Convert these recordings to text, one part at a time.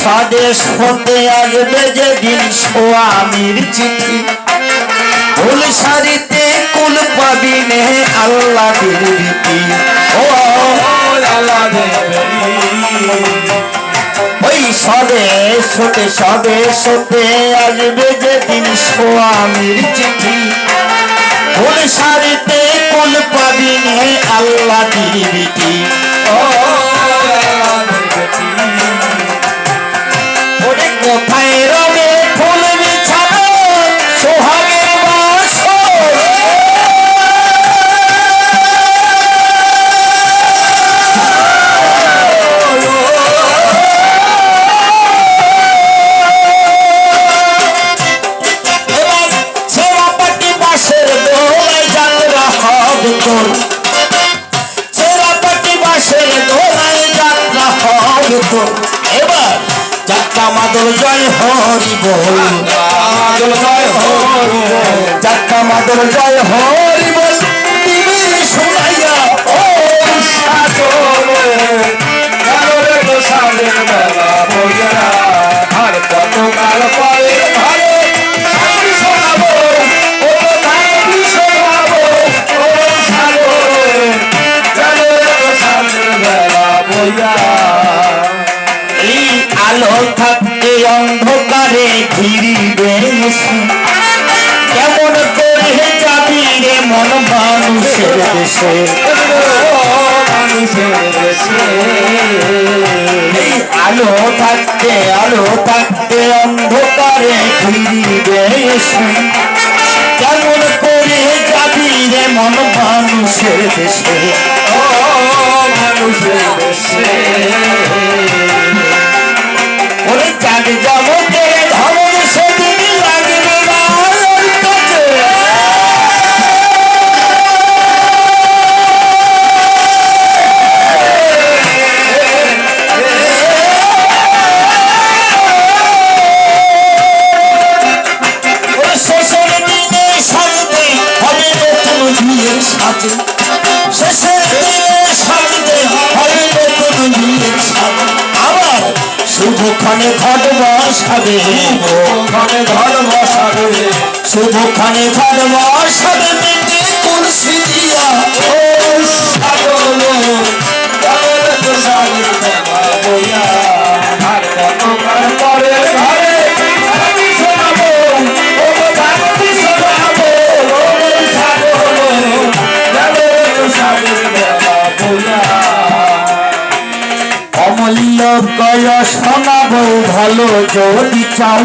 স্বদেশ হতে আসবে যেদিন স্বামীর চিঠি, ফুল সারিতে কুল পাবি নে আল্লাহ দিবি। ও আল্লাহ ওই স্বদেশ হতে আসবে যেদিন স্বামীর চিঠি, ফুল সারিতে কুল পাবি নে আল্লাহ দিবি। ও ওরে কোথায় রবে ফুল বিছানো সোহাগের বাসর, এবার ছেঁড়া পাটি বাঁশের দোলায় যাত্রা হবে তোর, ছেঁড়া পাটি বাঁশের দোলায় যাত্রা হবে তোর। এবার যাত্রা মাদল জয় হরি বল, যাত্রা মাদল জয় হরি বল দিবি শুনাইয়া। ও সাধন আর কত কাল পরে ভালো শোনাবো, ও শোনাবো, ও এই আলো থাকতে অন্ধকারে ঘিরিবে, কেমন করে যাবি রে মন মানুষের দেশে, এই আলো থাকতে অন্ধকারে ঘিরিবে, কেমন করে যাবি রে মন মানুষের দেশে, ও মানুষের দেশে। ওরে চাঁদ জমকে ধমক সেদিন লাগবে না কাছে, শেষের দিনে সাজতে হবে নতুন বিয়ের সাজে, শেষের দিনে সাজতে হবে নতুন বিয়ের সাজে। আবার শুভক্ষণে ঘট বসাবে, শুভক্ষণে ঘট বসাবে মেটে তুলসী দিয়া। ও সাগর আর কত কাল পরে ঘরে আমি শোনাবো, ও গানটি শোনাবো, ও অমূল্য কয় শোনাবো ভালো যদি চাও,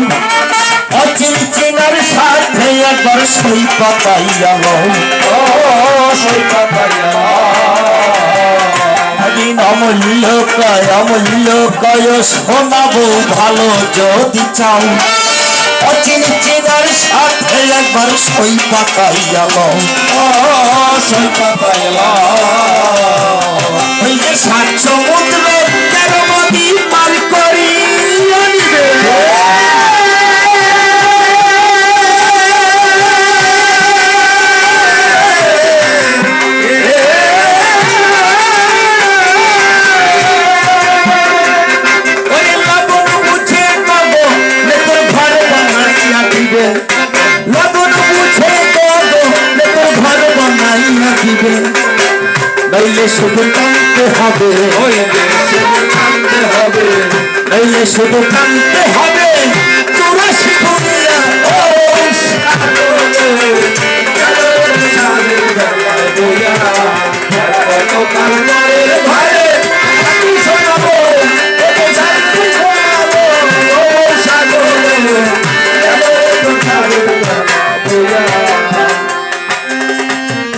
অচিন চিনার সাথে একবার সই পাতাইয়া লও, ও সই পাতাইয়া দিন। অমূল্য কয় শোনাবো ভালো যদি চাও, অচিন চিনার সাথে একবার সই পাতাইয়া লও, ও সই পাতাইয়া ওই যে সাত সমুদ্র 13 নদী পার করি আনিবে, ওরে লবণ মুছে পাবো তোর ঘর বানাইয়া দিবে, লবণ মুছে পাবো তোর ঘর বানাইয়া দিবে। নইলে শুধু কাঁদতে হবে, নইলে শুধু কাঁদতে হবে 84 দুনিয়া।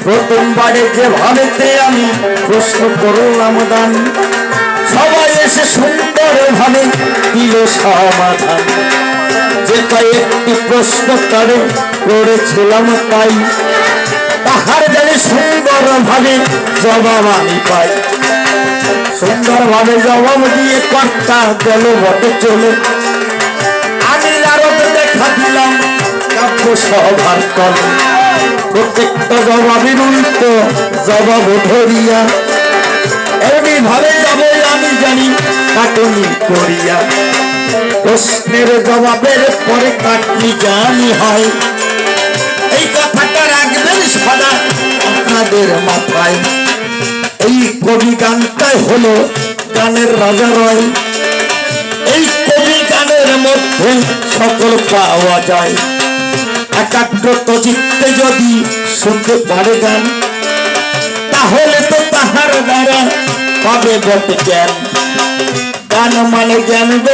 ও প্রথমবারে যে ভাবেতে আমি প্রশ্ন করলাম দান, সবাই এসে সুন্দর ভাবে দিল সমাধান। যে কয়েকটি প্রশ্ন তারে করেছিলাম তাই, তাহার জানি সুন্দর ভাবে জবাব আমি পাই। সুন্দর ভাবে জবাব দিয়ে কর্তা গেল বটে চলে, আমি নারদ দেখা দিলাম কাব্য সভার তলে। প্রত্যেকটা জবাবের উল্টো জবাব ধরিয়া এমনি ভাবে যাবে আমি জানি কাটুনি করিয়া। প্রশ্নের জবাবের পরে কাটনি জানি হয়, এই কথাটা রাখবেন সদা আপনাদের মাথায়। এই কবি গানটাই হলো গানের রাজা রয়, এই কবি গানের মধ্যে সকল পাওয়া যায়। একাগ্রত চিত্তে যদি শুনতে পারে গান, তাহলে তো তাহার দ্বারা হবে বটে জ্ঞান। গান মানে জ্ঞান।